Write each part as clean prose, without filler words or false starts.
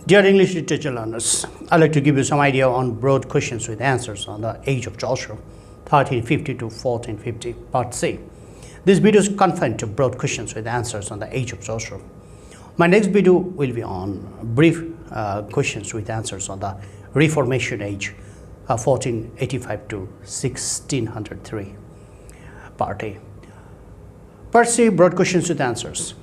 Dear English literature learners, I'd like to give you some idea on broad questions with answers on the age of Joshua, 1350 to 1450, Part C. This video is confined to broad questions with answers on the age of Joshua. My next video will be on brief questions with answers on the Reformation age, 1485 to 1603, Part A. Part C, broad questions with answers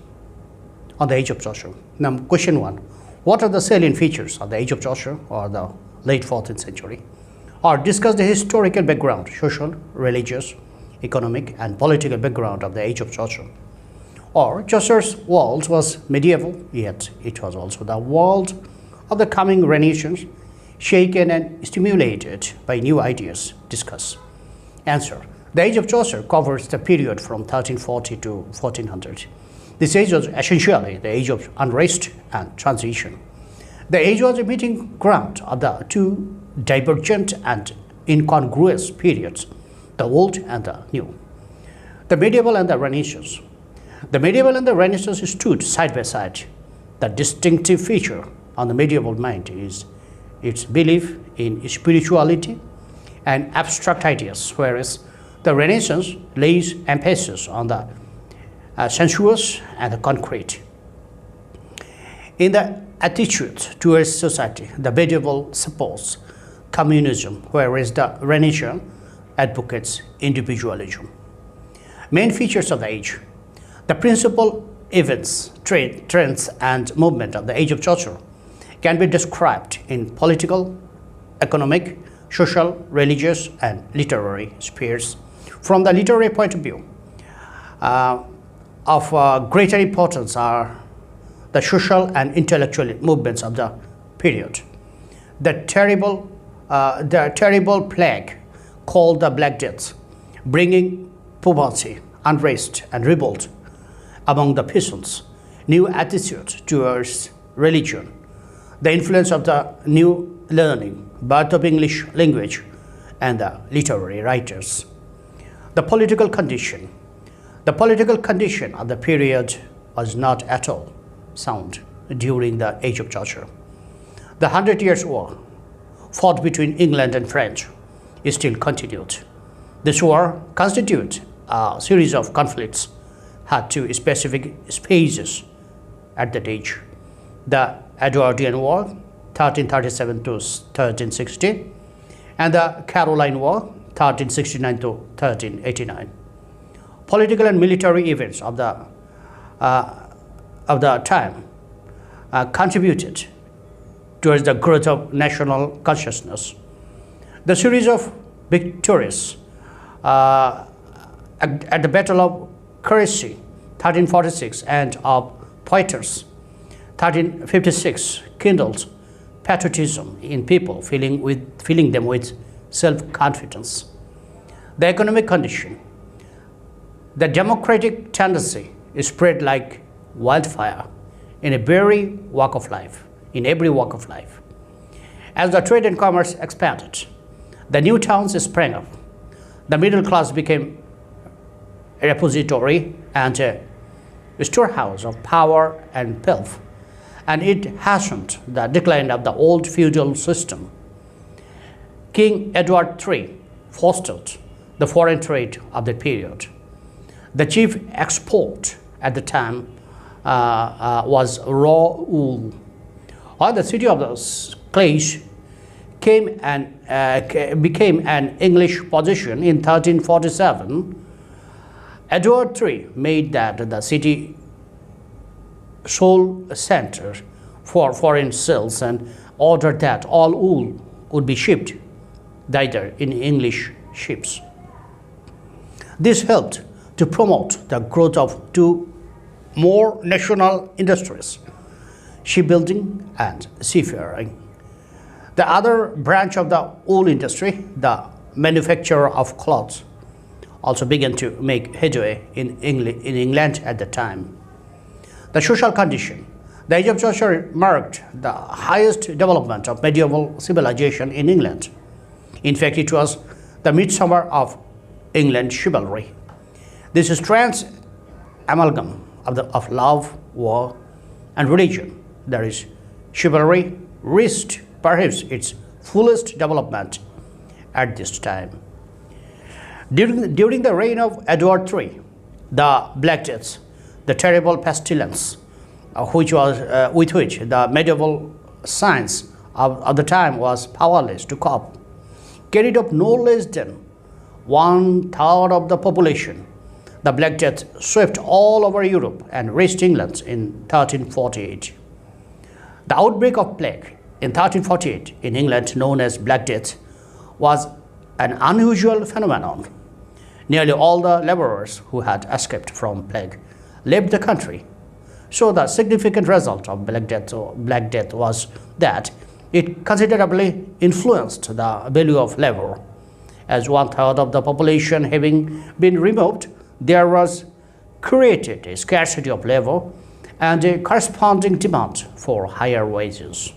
on the age of Joshua. Now, question 1. What are the salient features of the age of Joshua or the late 14th century? Or discuss the historical background, social, religious, economic, and political background of the age of Joshua. Or Joshua's world was medieval, yet it was also the world of the coming Renaissance, shaken and stimulated by new ideas. Discuss. Answer. The age of Joshua covers the period from 1340 to 1400. This age was essentially the age of unrest and transition. The age was a meeting ground of the two divergent and incongruous periods, the old and the new, the medieval and the Renaissance. The medieval and the Renaissance stood side by side. The distinctive feature on the medieval mind is its belief in spirituality and abstract ideas, whereas the Renaissance lays emphasis on the sensuous and the concrete. In the attitude towards society, the medieval supports communism, whereas the Renaissance advocates individualism. Main features of the age. The principal events, trends, and movement of the age of Joshua can be described in political, economic, social, religious, and literary spheres. From the literary point of view, of greater importance are the social and intellectual movements of the period. The terrible plague called the Black Death, bringing poverty, unrest, and revolt among the peasants, new attitude towards religion, the influence of the new learning, birth of English language, and the literary writers. The political condition. The political condition of the period was not at all sound during the age of Joshua. The 100 Years' War, fought between England and France, is still continued. This war constitutes a series of conflicts had two specific phases at that age. The Edwardian War, 1337 to 1360, and the Caroline War, 1369 to 1389. Political and military events of the time contributed towards the growth of national consciousness. The series of victories at the Battle of Crecy, 1346, and of Poitiers, 1356, kindled patriotism in people, filling them with self-confidence. The economic condition. The democratic tendency is spread like wildfire in every walk of life. As the trade and commerce expanded, the new towns sprang up. The middle class became a repository and a storehouse of power and wealth, and it hastened the decline of the old feudal system. King Edward III fostered the foreign trade of the period. The chief export at the time was raw wool. While the city of the Clash became an English possession in 1347, Edward III made that the city sole center for foreign sales and ordered that all wool would be shipped thither in English ships. This helped to promote the growth of two more national industries, shipbuilding and seafaring. The other branch of the wool industry, the manufacture of cloths, also began to make headway in England at the time. The social condition. The age of Joshua marked the highest development of medieval civilization in England. In fact, it was the midsummer of England chivalry. This strange amalgam of love, war, and religion, that is chivalry reached perhaps its fullest development at this time. During the reign of Edward III, the Black Death, the terrible pestilence with which the medieval science of the time was powerless to cope, carried off no less than 1/3 of the population. The Black Death swept all over Europe and reached England in 1348. The outbreak of plague in 1348 in England, known as Black Death, was an unusual phenomenon. Nearly all the laborers who had escaped from plague left the country. So the significant result of Black Death was that it considerably influenced the value of labor. As 1/3 of the population having been removed, there was created a scarcity of labor and a corresponding demand for higher wages.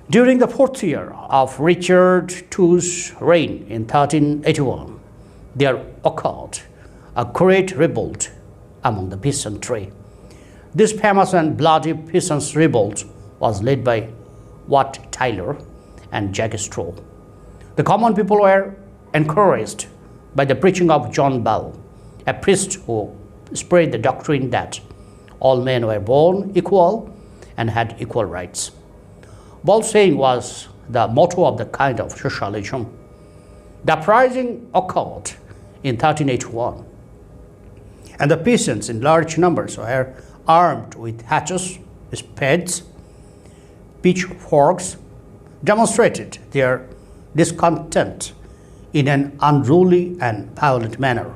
During the 4th year of Richard II's reign in 1381, there occurred a great revolt among the peasantry. This famous and bloody peasants' revolt was led by Wat Tyler and Jack Straw. The common people were encouraged by the preaching of John Bell, a priest who spread the doctrine that all men were born equal and had equal rights. Bell's saying was the motto of the kind of socialism. The uprising occurred in 1381, and the peasants in large numbers were armed with hatchets, spades, pitchforks, demonstrated their discontent in an unruly and violent manner.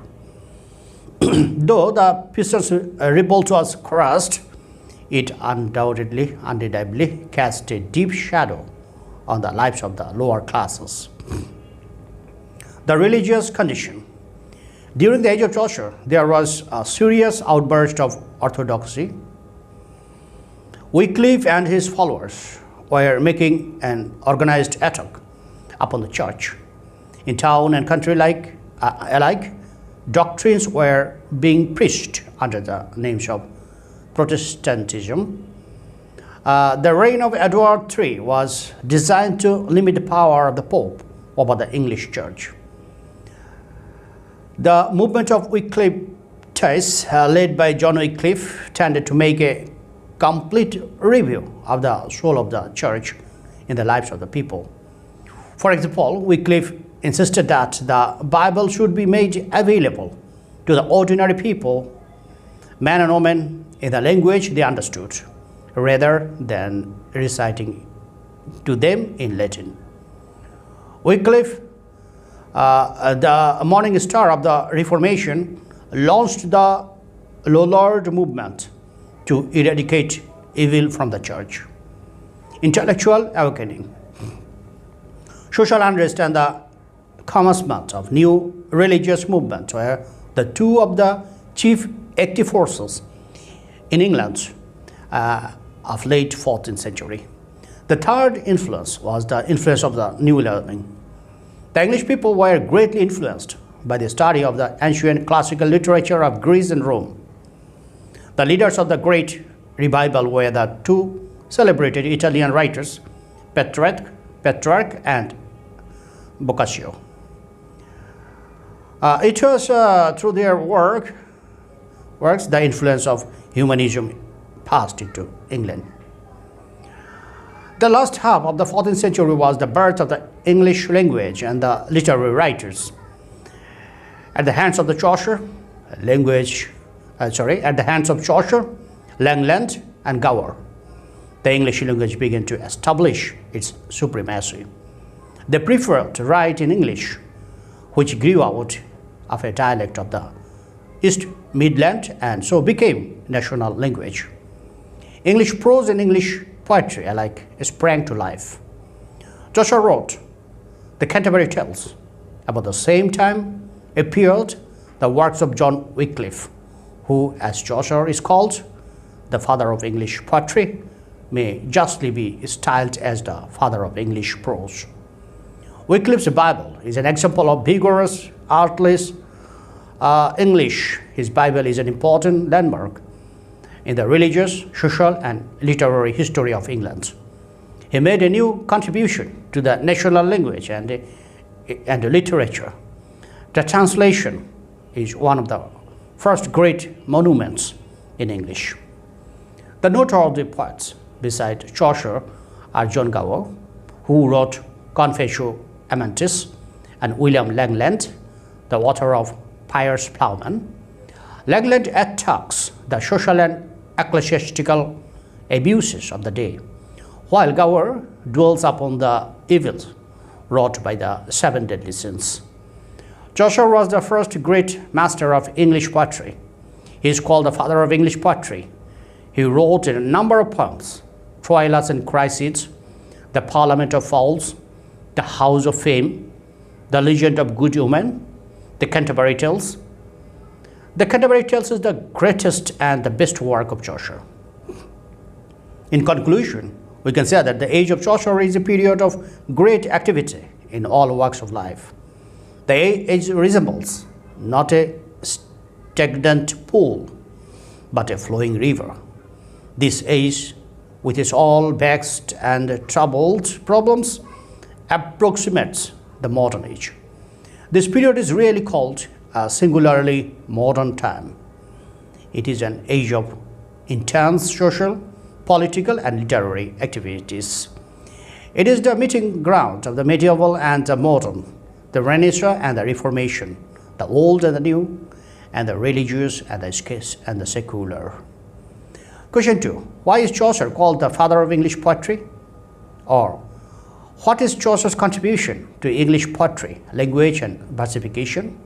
Though the peasants' revolt was crushed, it undeniably cast a deep shadow on the lives of the lower classes. The religious condition. During the age of Chaucer, there was a serious outburst of orthodoxy. Wycliffe and his followers were making an organized attack upon the church. In town and country alike, doctrines were being preached under the names of Protestantism. The reign of Edward III was designed to limit the power of the Pope over the English Church. The movement of Wycliffites, led by John Wycliffe, tended to make a complete review of the soul of the Church in the lives of the people. For example, Wycliffe insisted that the Bible should be made available to the ordinary people, men and women, in the language they understood, rather than reciting to them in Latin. Wycliffe, the morning star of the Reformation, launched the Lollard movement to eradicate evil from the church. Intellectual awakening. Social unrest and the commencement of new religious movements were the two of the chief active forces in England of late 14th century. The third influence was the influence of the New Learning. The English people were greatly influenced by the study of the ancient classical literature of Greece and Rome. The leaders of the Great Revival were the two celebrated Italian writers, Petrarch and Boccaccio. It was through their works the influence of humanism passed into England. The last half of the 14th century was the birth of the English language and the literary writers. At the hands of the Chaucer, Langland and Gower, the English language began to establish its supremacy. They preferred to write in English, which grew out of a dialect of the East Midland and so became national language. English prose and English poetry alike sprang to life. Chaucer wrote the Canterbury Tales. About the same time appeared the works of John Wycliffe, who, as Chaucer is called, the father of English poetry, may justly be styled as the father of English prose. Wycliffe's Bible is an example of vigorous, artless English. His Bible is an important landmark in the religious, social, and literary history of England. He made a new contribution to the national language and the literature. The translation is one of the first great monuments in English. The noteworthy poets beside Chaucer are John Gower, who wrote Confessio Amantis, and William Langland, the author of Piers Plowman. Langland attacks the social and ecclesiastical abuses of the day, while Gower dwells upon the evils wrought by the seven deadly sins. Chaucer was the first great master of English poetry. He is called the father of English poetry. He wrote a number of poems: Troilus and Chrysides, the Parliament of Fowls, the House of Fame, the Legend of Good Woman, the Canterbury Tales. The Canterbury Tales is the greatest and the best work of Chaucer. In conclusion, we can say that the age of Chaucer is a period of great activity in all walks of life. The age resembles not a stagnant pool, but a flowing river. This age, with its all vexed and troubled problems, approximates the modern age. This period is really called a singularly modern time. It is an age of intense social, political, and literary activities. It is the meeting ground of the medieval and the modern, the Renaissance and the Reformation, the old and the new, and the religious and the secular. Question 2. Why is Chaucer called the father of English poetry? Or, what is Chaucer's contribution to English poetry, language, and versification?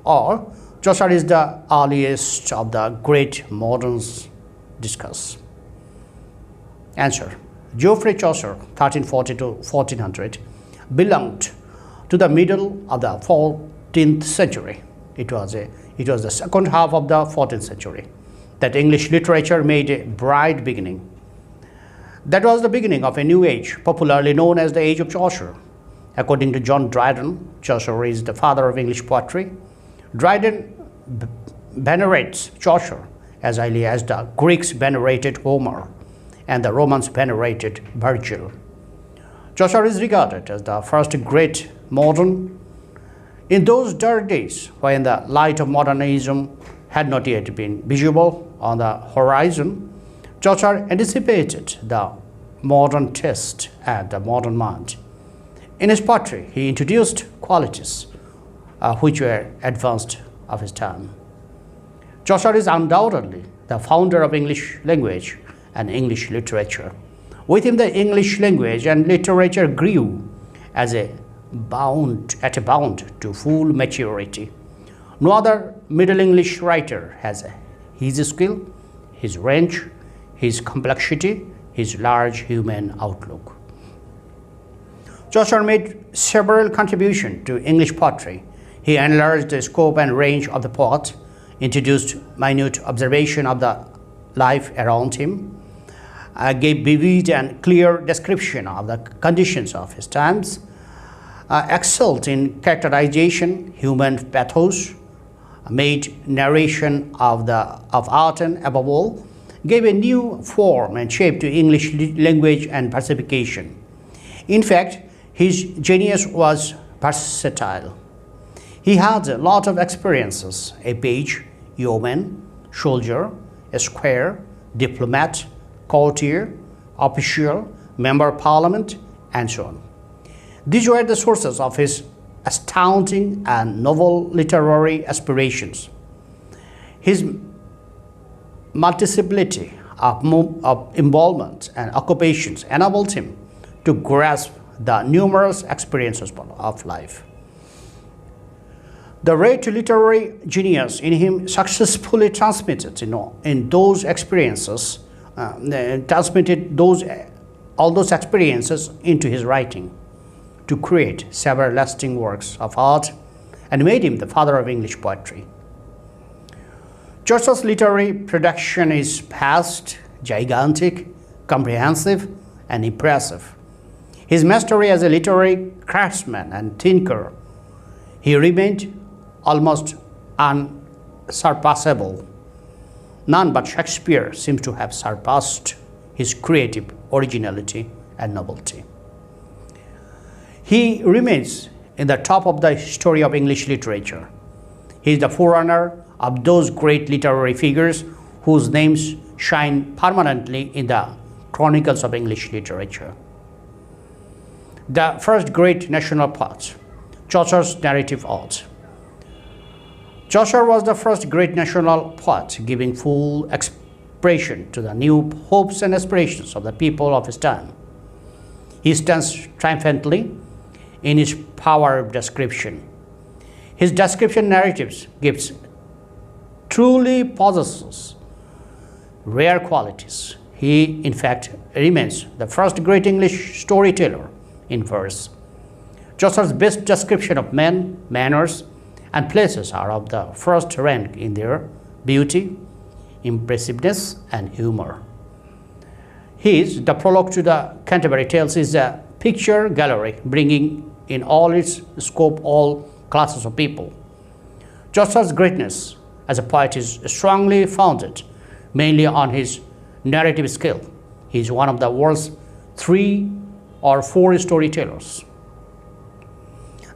Or, Chaucer is the earliest of the great moderns discussed. Answer. Geoffrey Chaucer, 1340 to 1400, belonged to the middle of the 14th century. It was the second half of the 14th century that English literature made a bright beginning. That was the beginning of a new age, popularly known as the Age of Chaucer. According to John Dryden, Chaucer is the father of English poetry. Dryden venerates Chaucer as highly as the Greeks venerated Homer and the Romans venerated Virgil. Chaucer is regarded as the first great modern. In those dark days, when the light of modernism had not yet been visible on the horizon, Chaucer anticipated the modern taste and the modern mind. In his poetry, he introduced qualities which were advanced of his time. Chaucer is undoubtedly the founder of English language and English literature. With him, the English language and literature grew at a bound to full maturity. No other Middle English writer has his skill, his range, his complexity, his large human outlook. Chaucer made several contributions to English poetry. He enlarged the scope and range of the poet, introduced minute observation of the life around him, gave vivid and clear description of the conditions of his times, excelled in characterization, human pathos, made narration of art, and above all, gave a new form and shape to English language and versification. In fact, his genius was versatile. He had a lot of experiences: a page, yeoman, soldier, a squire, diplomat, courtier, official, member of parliament, and so on. These were the sources of his astounding and novel literary aspirations. His multiplicity of involvement and occupations enabled him to grasp the numerous experiences of life. The rare literary genius in him successfully transmitted in those experiences, all those experiences into his writing to create several lasting works of art and made him the father of English poetry. Chaucer's literary production is vast, gigantic, comprehensive, and impressive. His mastery as a literary craftsman and thinker, he remained almost unsurpassable. None but Shakespeare seems to have surpassed his creative originality and novelty. He remains in the top of the history of English literature. He is the forerunner of those great literary figures whose names shine permanently in the chronicles of English literature. The first great national poet, Chaucer's narrative ode. Chaucer was the first great national poet, giving full expression to the new hopes and aspirations of the people of his time. He stands triumphantly in his power of description. His description narratives gives truly possesses rare qualities. He, in fact, remains the first great English storyteller in verse. Chaucer's best description of men, manners, and places are of the first rank in their beauty, impressiveness, and humor. His The Prologue to the Canterbury Tales is a picture gallery bringing in all its scope all classes of people. Chaucer's greatness as a poet is strongly founded mainly on his narrative skill. He is one of the world's 3 or 4 storytellers.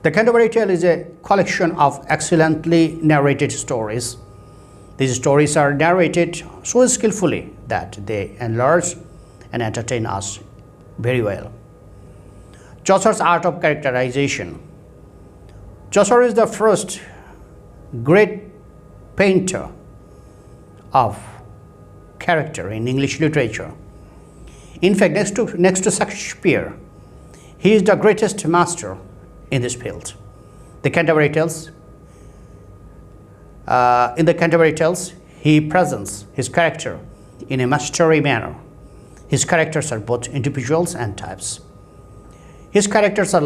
The Canterbury Tale is a collection of excellently narrated stories. These stories are narrated so skillfully that they enlarge and entertain us very well. Chaucer's art of characterization. Chaucer is the first great painter of character in English literature. In fact, next to Shakespeare, he is the greatest master in this field. The Canterbury Tales. In the Canterbury Tales, he presents his character in a masterly manner. His characters are both individuals and types. His characters are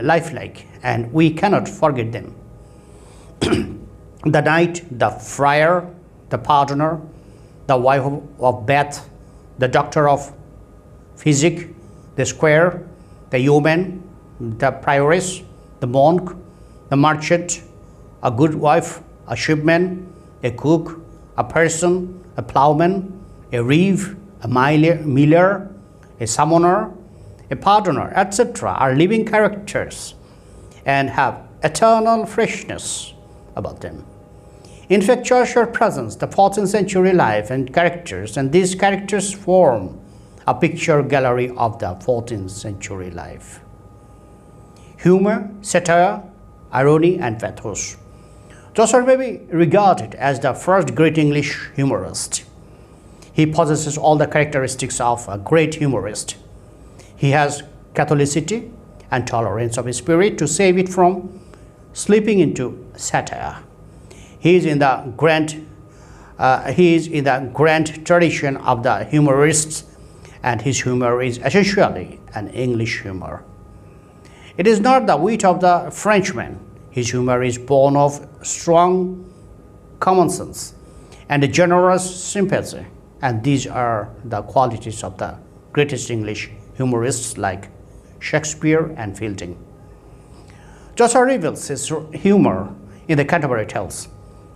lifelike, and we cannot forget them. The knight, the friar, the pardoner, the wife of Bath, the doctor of physic, the squire, the yeoman, the prioress, the monk, the merchant, a good wife, a shipman, a cook, a person, a ploughman, a reeve, a miller, a summoner, a pardoner, etc. are living characters and have eternal freshness about them. In fact, Chaucer presents the 14th century life and characters, and these characters form a picture gallery of the 14th century life. Humor, satire, irony, and pathos. Chaucer may be regarded as the first great English humorist. He possesses all the characteristics of a great humorist. He has catholicity and tolerance of spirit to save it from slipping into satire. He is in the grand tradition of the humorists, and his humor is essentially an English humor. It is not the wit of the Frenchman. His humor is born of strong common sense and a generous sympathy, and these are the qualities of the greatest English humorists like Shakespeare and Fielding. Chaucer reveals his humor in the Canterbury Tales.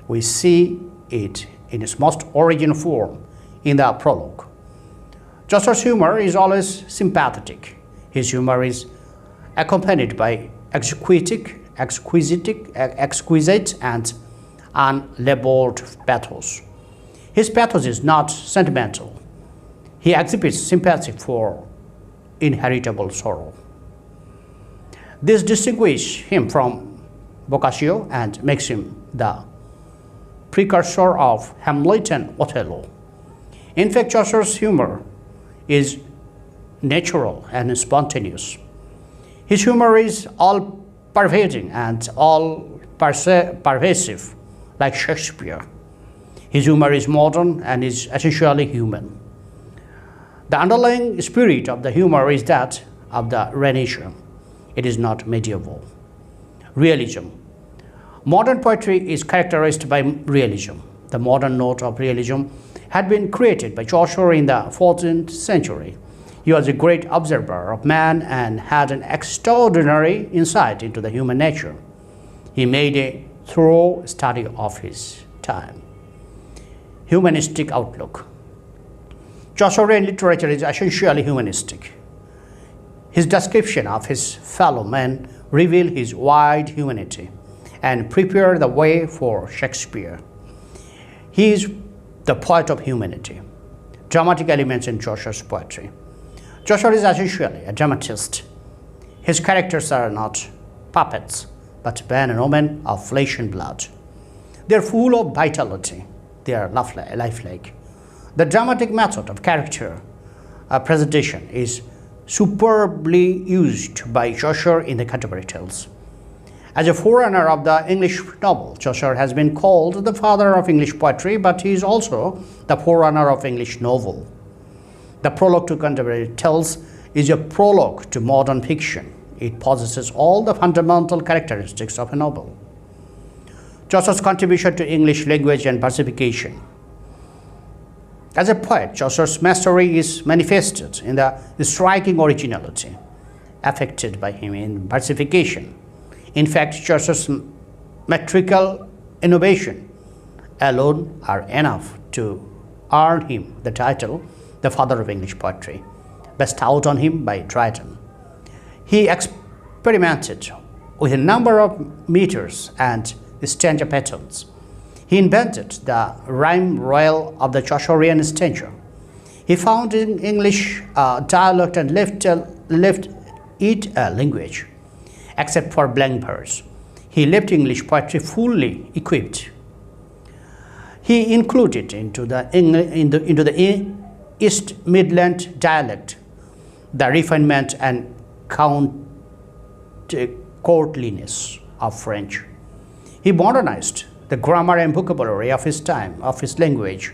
We see it in its most original form in the prologue. Chaucer's humor is always sympathetic. His humor is accompanied by exquisite and unlabeled pathos. His pathos is not sentimental. He exhibits sympathy for inheritable sorrow. This distinguishes him from Boccaccio and makes him the precursor of Hamlet and Othello. In fact, Chaucer's humor is natural and spontaneous. His humor is all-pervading and all-pervasive, like Shakespeare. His humor is modern and is essentially human. The underlying spirit of the humor is that of the Renaissance. It is not medieval. Realism. Modern poetry is characterized by realism. The modern note of realism had been created by Chaucer in the 14th century. He was a great observer of man and had an extraordinary insight into the human nature. He made a thorough study of his time. humanistic outlook. Chaucerian literature is essentially humanistic. His description of his fellow men reveal his wide humanity and prepare the way for Shakespeare. He is the poet of humanity. Dramatic elements in Chaucer's poetry. Chaucer is essentially a dramatist. His characters are not puppets, but men and women of flesh and blood. They are full of vitality. They are lifelike. The dramatic method of character presentation is superbly used by Chaucer in the Canterbury Tales. As a forerunner of the English novel, Chaucer has been called the father of English poetry, but he is also the forerunner of English novel. The prologue to Canterbury Tales is a prologue to modern fiction. It possesses all the fundamental characteristics of a novel. Chaucer's contribution to English language and versification. As a poet, Chaucer's mastery is manifested in the striking originality affected by him in versification. In fact, Chaucer's metrical innovation alone are enough to earn him the title the father of English poetry, bestowed on him by Dryden. He experimented with a number of meters and stanza patterns. He invented the rhyme royal of the Chaucerian stanza. He found in English dialect and left it a language, except for blank verse. He left English poetry fully equipped. He included into the East Midland dialect the refinement and courtliness of French. He modernized the grammar and vocabulary of his time, of his language.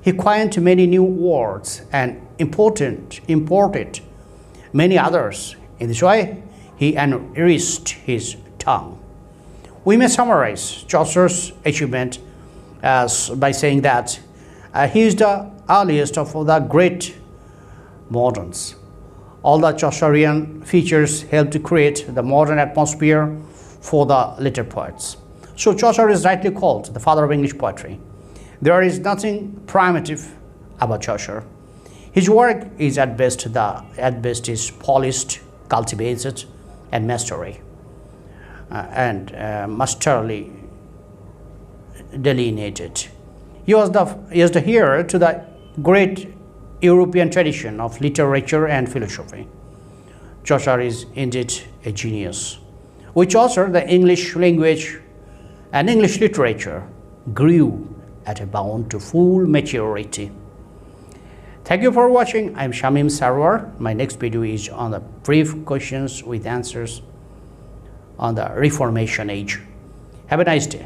He coined many new words and imported many others. In this way, he enriched his tongue. We may summarize Chaucer's achievement by saying that he is the earliest of the great moderns. All the Chaucerian features helped to create the modern atmosphere for the later poets. So Chaucer is rightly called the father of English poetry. There is nothing primitive about Chaucer. His work is at best is polished, cultivated, and masterly masterly delineated. He was the heir to the great European tradition of literature and philosophy. Chaucer is indeed a genius. With Chaucer, the English language and English literature grew at a bound to full maturity. Thank you for watching. I'm Shamim Sarwar. My next video is on the brief questions with answers on the Reformation age. Have a nice day.